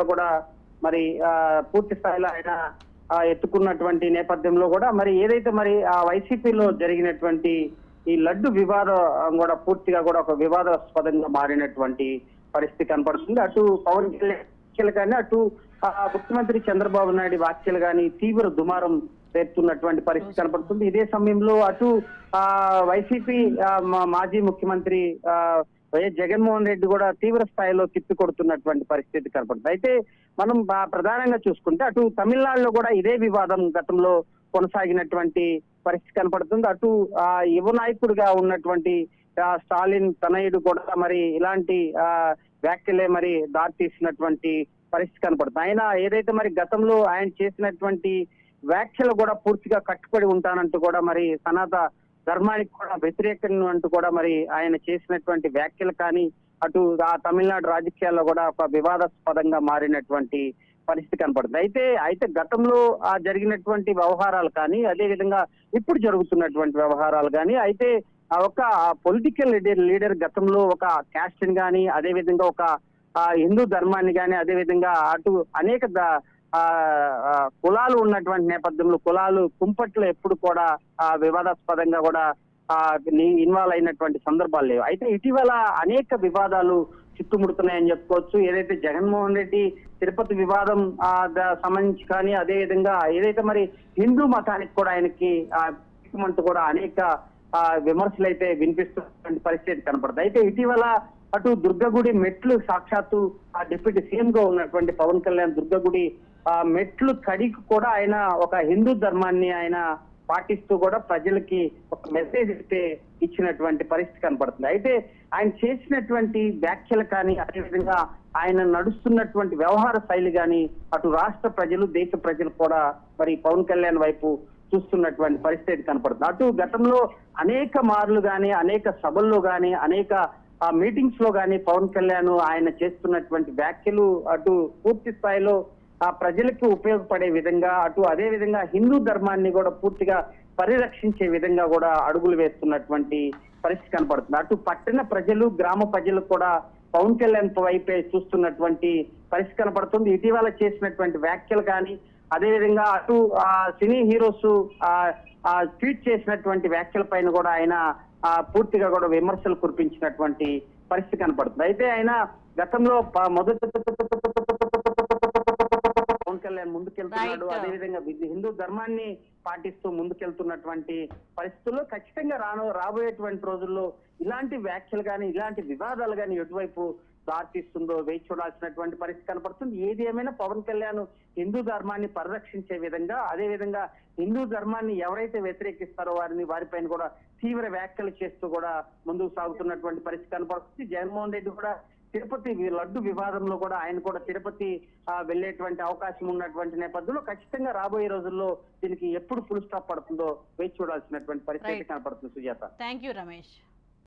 కూడా మరి పూర్తి స్థాయిలో ఆయన ఎత్తుకున్నటువంటి నేపథ్యంలో కూడా మరి ఏదైతే మరి ఆ వైసీపీలో జరిగినటువంటి ఈ లడ్డు వివాదం కూడా పూర్తిగా కూడా ఒక వివాదాస్పదంగా మారినటువంటి పరిస్థితి కనపడుతుంది. అటు పవన్ కళ్యాణ్ వ్యాఖ్యలు కానీ అటు ముఖ్యమంత్రి చంద్రబాబు నాయుడు వ్యాఖ్యలు కానీ తీవ్ర దుమారం రేపుతున్నటువంటి పరిస్థితి కనపడుతుంది. ఇదే సమయంలో అటు వైసీపీ మాజీ ముఖ్యమంత్రి వైఎస్ జగన్మోహన్ రెడ్డి కూడా తీవ్ర స్థాయిలో తిప్పి కొడుతున్నటువంటి పరిస్థితి కనపడుతుంది. అయితే మనం ప్రధానంగా చూసుకుంటే అటు తమిళనాడులో కూడా ఇదే వివాదం గతంలో కొనసాగినటువంటి పరిస్థితి కనపడుతుంది. అటు యువ నాయకుడిగా ఉన్నటువంటి స్టాలిన్ తనయుడు కూడా మరి ఇలాంటి వ్యాఖ్యలే మరి దారి తీసినటువంటి పరిస్థితి కనపడుతుంది. ఆయన ఏదైతే మరి గతంలో ఆయన చేసినటువంటి వ్యాఖ్యలు కూడా పూర్తిగా కట్టుబడి ఉంటానంటూ కూడా మరి సనాతన ధర్మానికి కూడా వ్యతిరేకం అంటూ కూడా మరి ఆయన చేసినటువంటి వ్యాఖ్యలు కానీ అటు ఆ తమిళనాడు రాజకీయాల్లో కూడా ఒక వివాదాస్పదంగా మారినటువంటి పరిస్థితి కనపడుతుంది. అయితే గతంలో జరిగినటువంటి వ్యవహారాలు కానీ అదే విధంగా ఇప్పుడు జరుగుతున్నటువంటి వ్యవహారాలు కానీ అయితే ఒక పొలిటికల్ లీడర్ గతంలో ఒక క్యాస్ట్ ని కానీ అదే విధంగా ఒక హిందూ ధర్మాన్ని కానీ అదే విధంగా అటు అనేక కులాలు ఉన్నటువంటి నేపథ్యంలో కులాలు కుంపట్లు ఎప్పుడు కూడా వివాదాస్పదంగా కూడా ఇన్వాల్వ్ అయినటువంటి సందర్భాలు లేవు. అయితే ఇటీవల అనేక వివాదాలు చుట్టుముడుతున్నాయని చెప్పుకోవచ్చు. ఏదైతే జగన్మోహన్ రెడ్డి తిరుపతి వివాదం సంబంధించి కానీ అదే విధంగా ఏదైతే మరి హిందూ మతానికి కూడా ఆయనకి అంటూ కూడా అనేక విమర్శలు అయితే వినిపిస్తున్నటువంటి పరిస్థితి కనపడుతుంది. అయితే ఇటీవల అటు దుర్గగుడి మెట్లు సాక్షాత్తు డిప్యూటీ సీఎం గా ఉన్నటువంటి పవన్ కళ్యాణ్ దుర్గగుడి మెట్లు కడికి కూడా ఆయన ఒక హిందూ ధర్మాన్ని ఆయన పాటిస్తూ కూడా ప్రజలకి ఒక మెసేజ్ ఇచ్చినటువంటి పరిస్థితి కనపడుతుంది. అయితే ఆయన చేసినటువంటి వ్యాఖ్యలు కానీ అదేవిధంగా ఆయన నడుస్తున్నటువంటి వ్యవహార శైలి కానీ అటు రాష్ట్ర ప్రజలు దేశ ప్రజలు కూడా మరి పవన్ కళ్యాణ్ వైపు చూస్తున్నటువంటి పరిస్థితి కనపడుతుంది. అటు గతంలో అనేక మార్లు కానీ అనేక సభల్లో కానీ అనేక మీటింగ్స్ లో కానీ పవన్ కళ్యాణ్ ఆయన చేస్తున్నటువంటి వ్యాఖ్యలు అటు పూర్తి స్థాయిలో ప్రజలకు ఉపయోగపడే విధంగా అటు అదే విధంగా హిందూ ధర్మాన్ని కూడా పూర్తిగా పరిరక్షించే విధంగా కూడా అడుగులు వేస్తున్నటువంటి పరిస్థితి కనపడుతుంది. అటు పట్టణ ప్రజలు గ్రామ ప్రజలు కూడా పవన్ కళ్యాణ్ వైపే చూస్తున్నటువంటి పరిస్థితి కనపడుతుంది. ఇటీవల చేసినటువంటి వ్యాఖ్యలు కానీ అదేవిధంగా అటు సినీ హీరోస్ ట్వీట్ చేసినటువంటి వ్యాఖ్యల పైన కూడా ఆయన పూర్తిగా కూడా విమర్శలు కురిపించినటువంటి పరిస్థితి కనపడుతుంది. అయితే ఆయన గతంలో మొదటి పవన్ కళ్యాణ్ ముందుకెళ్తున్నాడు అదేవిధంగా హిందూ ధర్మాన్ని పాటిస్తూ ముందుకెళ్తున్నటువంటి పరిస్థితుల్లో ఖచ్చితంగా రాబోయేటువంటి రోజుల్లో ఇలాంటి వ్యాఖ్యలు కానీ ఇలాంటి వివాదాలు కానీ ఎటువైపు దారితీస్తుందో వేచి చూడాల్సినటువంటి పరిస్థితి కనపడుతుంది. ఏది ఏమైనా పవన్ కళ్యాణ్ హిందూ ధర్మాన్ని పరిరక్షించే విధంగా అదే విధంగా హిందూ ధర్మాన్ని ఎవరైతే వ్యతిరేకిస్తారో వారిపైన కూడా తీవ్ర వ్యాఖ్యలు చేస్తూ కూడా ముందుకు సాగుతున్నటువంటి పరిస్థితి కనపడుతుంది. జగన్మోహన్ రెడ్డి కూడా తిరుపతి లడ్డు వివాదంలో కూడా ఆయన కూడా తిరుపతి వెళ్లేటువంటి అవకాశం ఉన్నటువంటి నేపథ్యంలో ఖచ్చితంగా రాబోయే రోజుల్లో దీనికి ఎప్పుడు ఫుల్ స్టాప్ పడుతుందో వేచి చూడాల్సినటువంటి పరిస్థితి కనపడుతుంది. సుజాత. Thank you Ramesh.